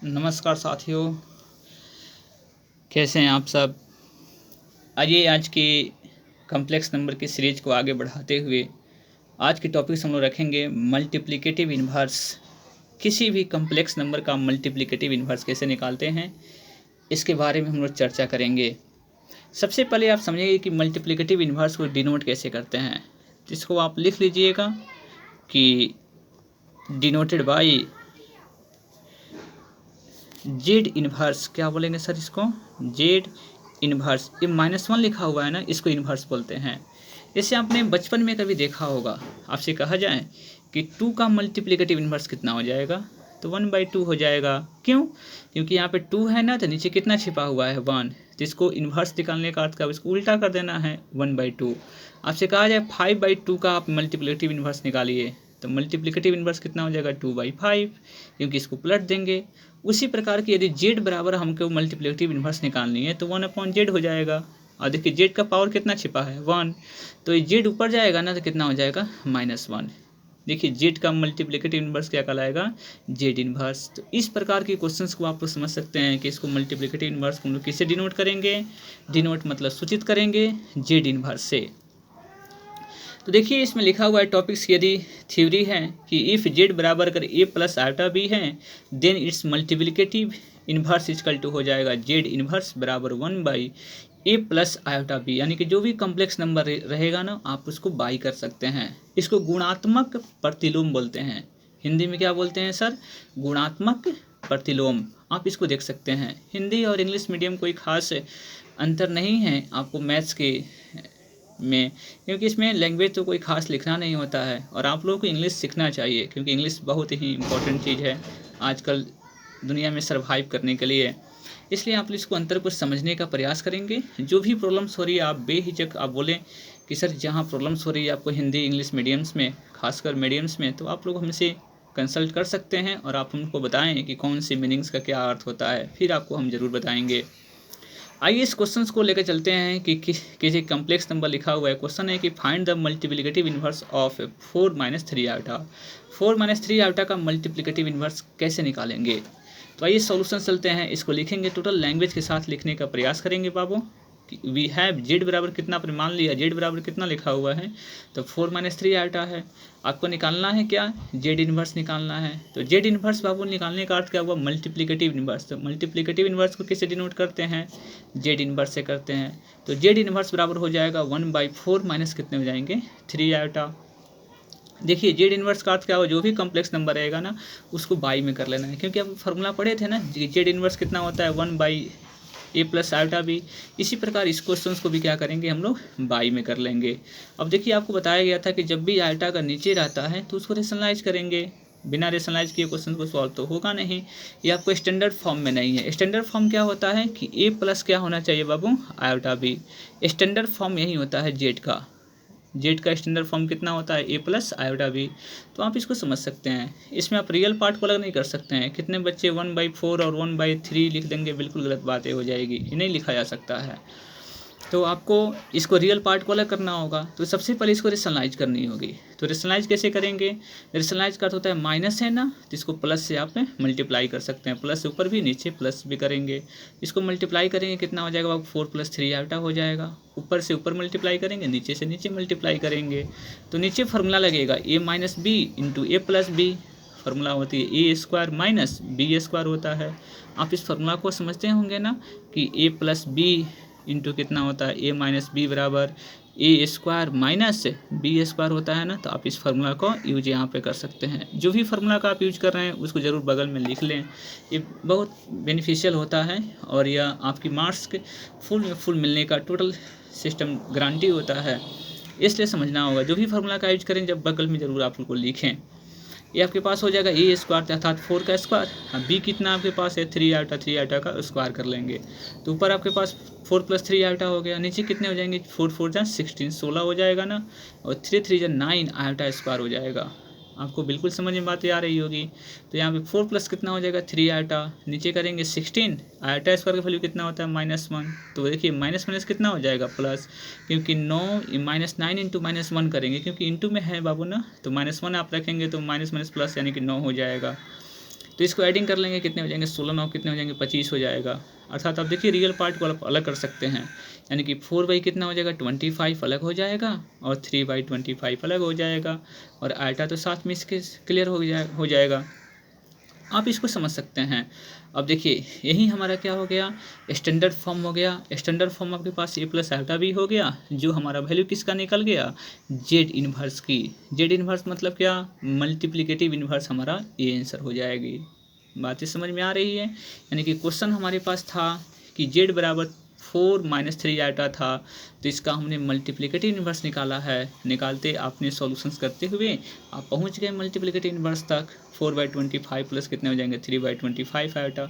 नमस्कार साथियों, कैसे हैं आप सब। आइए आज की कॉम्प्लेक्स नंबर की सीरीज को आगे बढ़ाते हुए आज की टॉपिक्स हम लोग रखेंगे मल्टीप्लिकेटिव इन्वर्स। किसी भी कॉम्प्लेक्स नंबर का मल्टीप्लिकेटिव इन्वर्स कैसे निकालते हैं, इसके बारे में हम लोग चर्चा करेंगे। सबसे पहले आप समझिए कि मल्टीप्लिकेटिव इन्वर्स को डिनोट कैसे करते हैं। इसको आप लिख लीजिएगा कि डिनोटेड बाई जेड इन्वर्स। क्या बोलेंगे सर इसको? Z inverse. ये -1 लिखा हुआ है ना, इसको इन्वर्स बोलते हैं। इसे आपने बचपन में कभी देखा होगा। आपसे कहा जाए कि 2 का मल्टीप्लिकेटिव इन्वर्स कितना हो जाएगा, तो 1/2 हो जाएगा। क्यों? क्योंकि यहाँ पे 2 है ना, तो नीचे कितना छिपा हुआ है 1। तो इसको इन्वर्स निकालने का अर्थ का इसको उल्टा कर देना है 1/2। आपसे कहा जाए 5/2 का आप मल्टीप्लिकेटिव इन्वर्स निकालिए, तो मल्टीप्लिकेटिव इन्वर्स कितना हो जाएगा 2/5, क्योंकि इसको पलट देंगे। उसी प्रकार की यदि जेड बराबर हमको मल्टीप्लिकेटिव इन्वर्स निकालनी है तो 1/z हो जाएगा। और देखिए जेड का पावर कितना छिपा है 1, तो ये जेड ऊपर जाएगा ना, तो कितना हो जाएगा -1। देखिए जेड का मल्टीप्लिकेटिव इन्वर्स क्या कहलाएगा? Z inverse. तो इस प्रकार के क्वेश्चंस को आप लोग समझ सकते हैं कि इसको मल्टीप्लिकेटिव इन्वर्स को हम लोग किससे डिनोट करेंगे? डिनोट मतलब सूचित करेंगे जेड इन्वर्स से। तो देखिए इसमें लिखा हुआ है टॉपिक्स, यदि थ्योरी है कि इफ़ जेड बराबर अगर ए प्लस आयोटा बी है then it's multiplicative inverse equal to हो जाएगा जेड इन्वर्स बराबर 1/a प्लस आयोटा बी। यानी कि जो भी कॉम्प्लेक्स नंबर रहेगा ना, आप उसको बाई कर सकते हैं। इसको गुणात्मक प्रतिलोम बोलते हैं। हिंदी में क्या बोलते हैं सर? गुणात्मक प्रतिलोम। आप इसको देख सकते हैं। हिंदी और इंग्लिश मीडियम कोई खास अंतर नहीं है आपको मैथ्स के में, क्योंकि इसमें लैंग्वेज तो कोई खास लिखना नहीं होता है। और आप लोगों को इंग्लिश सीखना चाहिए, क्योंकि इंग्लिश बहुत ही इंपॉर्टेंट चीज़ है आजकल दुनिया में सर्वाइव करने के लिए। इसलिए आप इसको अंतर को समझने का प्रयास करेंगे। जो भी प्रॉब्लम्स हो रही है आप बेहिचक आप बोलें कि सर जहाँ प्रॉब्लम्स हो रही है आपको हिंदी इंग्लिश मीडियम्स में, खासकर मीडियम्स में, तो आप लोग हमसे कंसल्ट कर सकते हैं और आप हमको बताएं कि कौन सी मीनिंग्स का क्या अर्थ होता है, फिर आपको हम ज़रूर बताएंगे। आइए इस क्वेश्चन को लेकर चलते हैं कि किसी कॉम्प्लेक्स नंबर लिखा हुआ है। क्वेश्चन है कि find the multiplicative inverse of 4 - 3 iota. 4 - 3 iota का मल्टीप्लिकेटिव इन्वर्स कैसे निकालेंगे? तो आइए सॉल्यूशन चलते हैं। इसको लिखेंगे, टोटल लैंग्वेज के साथ लिखने का प्रयास करेंगे बाबू। वी हैव जेड बराबर कितना, आपने मान लिया जेड बराबर कितना लिखा हुआ है, तो 4 - 3 आयोटा है। आपको निकालना है क्या? जेड इन्वर्स निकालना है। तो जेड इन्वर्स बाबू निकालने का अर्थ क्या हुआ? Multiplicative inverse. तो मल्टीप्लिकेटिव इन्वर्स को किससे डिनोट करते हैं? जेड इन्वर्स से करते हैं। तो जेड इन्वर्स बराबर हो जाएगा 1/4 माइनस कितने हो जाएंगे 3 आयोटा। देखिए जेड इन्वर्स का अर्थ क्या हो? जो भी कॉम्प्लेक्स नंबर रहेगा ना, उसको बाई में कर लेना है, क्योंकि आप फॉर्मूला पढ़े थे ना, जेड इन्वर्स कितना होता है 1/a प्लस आयोटा बी। इसी प्रकार इस क्वेश्चन को भी क्या करेंगे हम लोग? बाई में कर लेंगे। अब देखिए आपको बताया गया था कि जब भी आयोटा का नीचे रहता है तो उसको रेशनलाइज करेंगे। बिना रेशनलाइज किए क्वेश्चन को सॉल्व तो होगा नहीं। ये आपको स्टैंडर्ड फॉर्म में नहीं है। स्टैंडर्ड फॉर्म क्या होता है कि ए प्लस क्या होना चाहिए बाबू? Iota B. स्टैंडर्ड फॉर्म यही होता है जेड का। जेड का स्टैंडर्ड फॉर्म कितना होता है? ए प्लस आयोटा बी। तो आप इसको समझ सकते हैं। इसमें आप रियल पार्ट को अलग नहीं कर सकते हैं। कितने बच्चे 1/4 और 1/3 लिख देंगे, बिल्कुल गलत बातें हो जाएगी, ये नहीं लिखा जा सकता है। तो आपको इसको रियल पार्ट को अलग करना होगा। तो सबसे पहले इसको रेशनलाइज करनी होगी। तो रेशनलाइज कैसे करेंगे? रेशनलाइज का अर्थ होता है माइनस है ना, तो इसको प्लस से आप मल्टीप्लाई कर सकते हैं। प्लस ऊपर भी नीचे प्लस भी करेंगे। इसको मल्टीप्लाई करेंगे कितना हो जाएगा? 4 + 3 आयोटा हो जाएगा। ऊपर से ऊपर मल्टीप्लाई करेंगे, नीचे से नीचे मल्टीप्लाई करेंगे। तो नीचे फार्मूला लगेगा a - b into a + b। Formula होती है a² माइनस b² होता है। आप इस फार्मूला को समझते होंगे ना कि a + b इंटू कितना होता है? a - b बराबर a² माइनस b² होता है ना। तो आप इस फार्मूला को यूज यहाँ पे कर सकते हैं। जो भी फार्मूला का आप यूज कर रहे हैं उसको ज़रूर बगल में लिख लें। ये बहुत बेनिफिशियल होता है और यह आपकी मार्क्स के फुल मिलने का टोटल सिस्टम गारंटी होता है। इसलिए समझना होगा। जो भी फार्मूला का यूज करें जब बगल में ज़रूर आप लोग को लिखें। ये आपके पास हो जाएगा a² अर्थात 4 का स्क्वायर। अब b कितना आपके पास है? 3 आयोटा का स्क्वायर कर लेंगे। तो ऊपर आपके पास 4 + 3 आयोटा हो गया। नीचे कितने हो जाएंगे? 4 4 जा 16 16 हो जाएगा ना, और 3 3 जा 9 आयोटा स्क्वायर हो जाएगा। आपको बिल्कुल समझ में बातें आ रही होगी। तो यहाँ पे 4 प्लस कितना हो जाएगा? 3 आयोटा। नीचे करेंगे 16, आयोटा स्क्वायर का वैल्यू कितना होता है? -1। तो देखिए माइनस माइनस कितना हो जाएगा? प्लस, क्योंकि 9 -9 इंटू -1 करेंगे, क्योंकि इंटू में है बाबू ना, तो -1 आप रखेंगे तो माइनस माइनस प्लस यानी कि 9 हो जाएगा। तो इसको एडिंग कर लेंगे, कितने हो जाएंगे 16 9 कितने हो जाएंगे 25 हो जाएगा। अर्थात आप देखिए रियल पार्ट को आप अलग कर सकते हैं, यानी कि 4/, कितना हो जाएगा 25 अलग हो जाएगा और 3/25 अलग हो जाएगा और आयटा तो साथ में इसके क्लियर हो जाएगा। आप इसको समझ सकते हैं। अब देखिए यही हमारा क्या हो गया, स्टैंडर्ड फॉर्म हो गया। स्टैंडर्ड फॉर्म आपके पास ए प्लस आयटा भी हो गया, जो हमारा वैल्यू किसका निकल गया, जेड इन्वर्स की। जेड इन्वर्स मतलब क्या, मल्टीप्लिकेटिव इन्वर्स हमारा ये आंसर हो जाएगी। बातें समझ में आ रही है। यानी कि क्वेश्चन हमारे पास था कि जेड बराबर 4 - 3 आयटा था, तो इसका हमने मल्टीप्लिकेटिव इन्वर्स निकाला है। निकालते आपने सॉल्यूशंस करते हुए आप पहुंच गए मल्टीप्लिकेटिव इन्वर्स तक। 4/25 प्लस कितने हो जाएंगे 3/25 आयटा।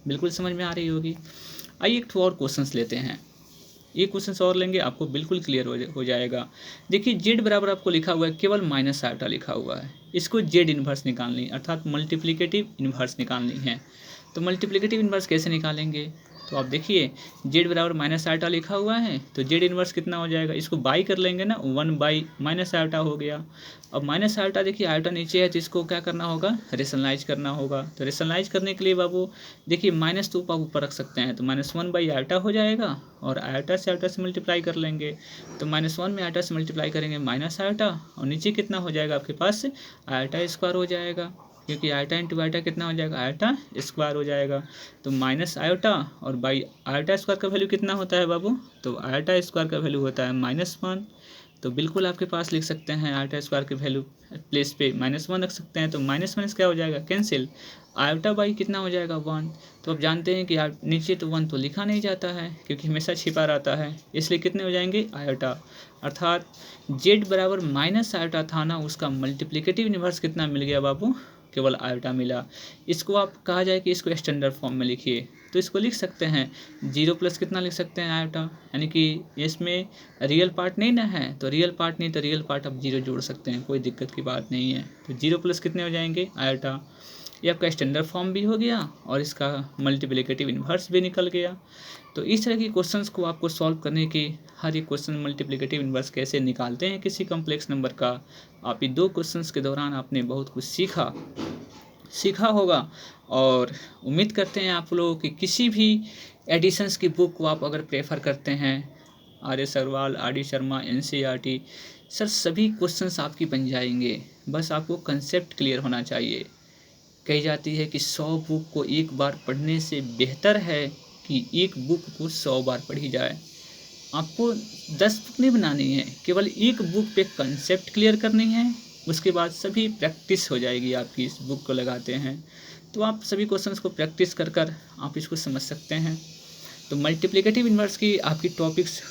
बिल्कुल समझ में आ रही होगी। आइए एक और क्वेश्चंस लेते हैं, ये क्वेश्चन और लेंगे, आपको बिल्कुल क्लियर हो जाएगा। देखिए जेड बराबर आपको लिखा हुआ है केवल माइनस आयटा लिखा हुआ है, इसको जेड इन्वर्स निकालनी अर्थात मल्टीप्लिकेटिव इन्वर्स निकालनी है। तो मल्टीप्लिकेटिव इन्वर्स कैसे निकालेंगे, तो आप देखिए जेड बराबर माइनस आयटा लिखा हुआ है, तो जेड इन्वर्स कितना हो जाएगा, इसको बाई कर लेंगे ना, 1 - माइनस आयटा हो गया। अब माइनस आयटा देखिए आयटा नीचे है, तो इसको क्या करना होगा, रेशनलाइज करना होगा। तो रेशनलाइज करने के लिए बाबू देखिए माइनस तो आप ऊपर रख सकते हैं, तो -1 आयटा हो जाएगा और आयटा से मल्टीप्लाई कर लेंगे। तो -1 में आयटा से मल्टीप्लाई करेंगे माइनस आयटा और नीचे कितना हो जाएगा आपके पास आयटा स्क्वायर हो जाएगा, क्योंकि आयटा इंटू आयटा कितना हो जाएगा, आयटा स्क्वायर हो जाएगा। तो माइनस आयोटा और बाई आयटा स्क्वायर का वैल्यू कितना होता है बाबू, तो आयटा स्क्वायर का वैल्यू होता है -1। तो बिल्कुल आपके पास लिख सकते हैं आयटा स्क्वायर के वैल्यू प्लेस पे -1 रख सकते हैं। तो माइनस क्या हो जाएगा, कैंसिल। आयोटा बाई कितना हो जाएगा 1। तो आप जानते हैं कि नीचे तो 1 तो लिखा नहीं जाता है क्योंकि हमेशा छिपा रहता है, इसलिए कितने हो जाएंगे आयोटा। अर्थात जेड बराबर माइनस आयोटा था ना, उसका मल्टीप्लिकेटिव इन्वर्स कितना मिल गया बाबू, केवल आयोटा मिला। इसको आप कहा जाए कि इसको स्टैंडर्ड फॉर्म में लिखिए, तो इसको लिख सकते हैं 0 प्लस कितना लिख सकते हैं आयोटा, यानी कि इसमें रियल पार्ट नहीं ना है, तो रियल पार्ट नहीं तो रियल पार्ट आप 0 जोड़ सकते हैं, कोई दिक्कत की बात नहीं है। तो 0 प्लस कितने हो जाएंगे आयोटा, ये आपका स्टैंडर्ड फॉर्म भी हो गया और इसका मल्टीप्लिकेटिव इन्वर्स भी निकल गया। तो इस तरह की क्वेश्चंस को आपको सॉल्व करने की, हर एक क्वेश्चन मल्टीप्लिकेटिव इन्वर्स कैसे निकालते हैं किसी कॉम्प्लेक्स नंबर का, आप ये 2 क्वेश्चंस के दौरान आपने बहुत कुछ सीखा होगा। और उम्मीद करते हैं आप लोगों की किसी भी एडिशंस की बुक को आप अगर प्रेफर करते हैं, RS Agarwal, RD Sharma, NCERT, sir सभी क्वेश्चंस आपकी बन जाएंगे, बस आपको कंसेप्ट क्लियर होना चाहिए। कही जाती है कि 100 बुक को एक बार पढ़ने से बेहतर है कि एक बुक को 100 बार पढ़ी जाए। आपको 10 बुक नहीं बनानी है, केवल एक बुक पे कंसेप्ट क्लियर करनी है, उसके बाद सभी प्रैक्टिस हो जाएगी आपकी। इस बुक को लगाते हैं तो आप सभी क्वेश्चंस को प्रैक्टिस कर आप इसको समझ सकते हैं। तो मल्टीप्लिकेटिव इन्वर्स की आपकी टॉपिक्स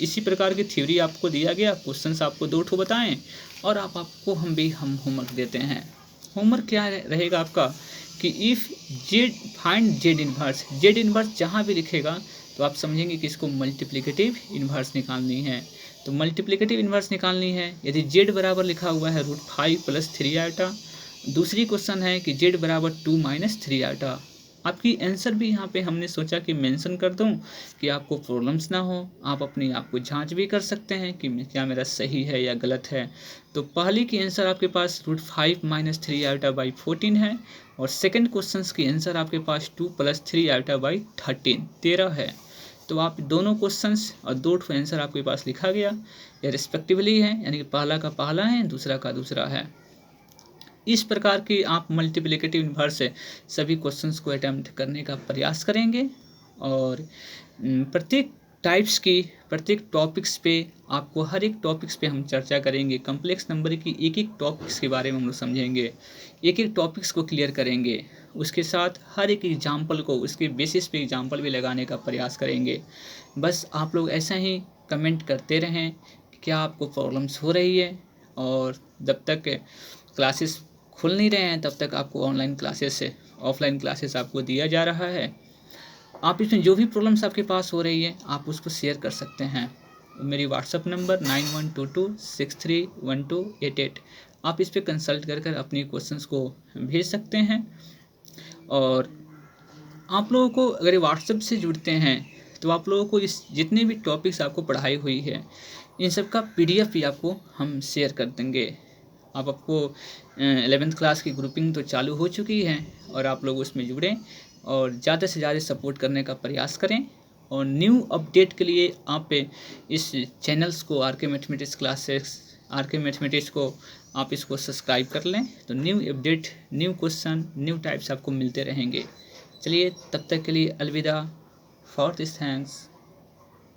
इसी प्रकार की थ्योरी आपको दिया गया, क्वेश्चंस आपको 2 ठो बताएं और आपको हम होमवर्क देते हैं। होमवर्क क्या रहेगा आपका कि if Z find Z inverse जहाँ भी लिखेगा तो आप समझेंगे कि इसको मल्टीप्लिकेटिव इन्वर्स निकालनी है। तो मल्टीप्लिकेटिव इन्वर्स निकालनी है, यदि जेड बराबर लिखा हुआ है √5 + 3 आयटा। दूसरी क्वेश्चन है कि जेड बराबर 2 - 3 आयटा। आपकी आंसर भी यहाँ पे हमने सोचा कि मेंशन कर दूँ कि आपको प्रॉब्लम्स ना हो, आप अपनी आप को जांच भी कर सकते हैं कि क्या मेरा सही है या गलत है। तो पहली की आंसर आपके पास √5 - 3 आयटा बाई 14 है और सेकंड क्वेश्चन की आंसर आपके पास 2 + 3 आयटा बाई 13 है। तो आप दोनों क्वेश्चंस और 2 आंसर आपके पास लिखा गया, ये रिस्पेक्टिवली है, यानी कि पहला का पहला है, दूसरा का दूसरा है। इस प्रकार की आप मल्टीप्लिकेटिव इन्वर्स से सभी क्वेश्चंस को अटेम्प्ट करने का प्रयास करेंगे और प्रत्येक टाइप्स की प्रत्येक टॉपिक्स पे आपको हर एक टॉपिक्स पे हम चर्चा करेंगे। कॉम्प्लेक्स नंबर की एक टॉपिक्स के बारे में हम लोग समझेंगे, एक टॉपिक्स को क्लियर करेंगे, उसके साथ हर एक एग्जाम्पल को उसके बेसिस पे एग्जाम्पल भी लगाने का प्रयास करेंगे। बस आप लोग ऐसा ही कमेंट करते रहें कि क्या आपको प्रॉब्लम्स हो रही है, और जब तक क्लासेस खुल नहीं रहे हैं तब तक आपको ऑनलाइन क्लासेस से ऑफलाइन क्लासेस आपको दिया जा रहा है। आप इसमें जो भी प्रॉब्लम्स आपके पास हो रही है आप उसको शेयर कर सकते हैं। मेरी व्हाट्सअप नंबर 9122631288, आप इस पर कंसल्ट कर अपनी क्वेश्चंस को भेज सकते हैं। और आप लोगों को अगर व्हाट्सएप से जुड़ते हैं तो आप लोगों को इस जितने भी टॉपिक्स आपको पढ़ाई हुई है इन सब का PDF भी आपको हम शेयर कर देंगे। आपको 11th क्लास की ग्रुपिंग तो चालू हो चुकी है और आप लोग उसमें जुड़ें और ज़्यादा से ज़्यादा सपोर्ट करने का प्रयास करें। और न्यू अपडेट के लिए आप इस चैनल्स को R K. Mathematics classes, R K. Mathematics को आप इसको सब्सक्राइब कर लें, तो new update, new question, new types आपको मिलते रहेंगे। चलिए तब तक के लिए अलविदा, फॉर दिस थैंक्स।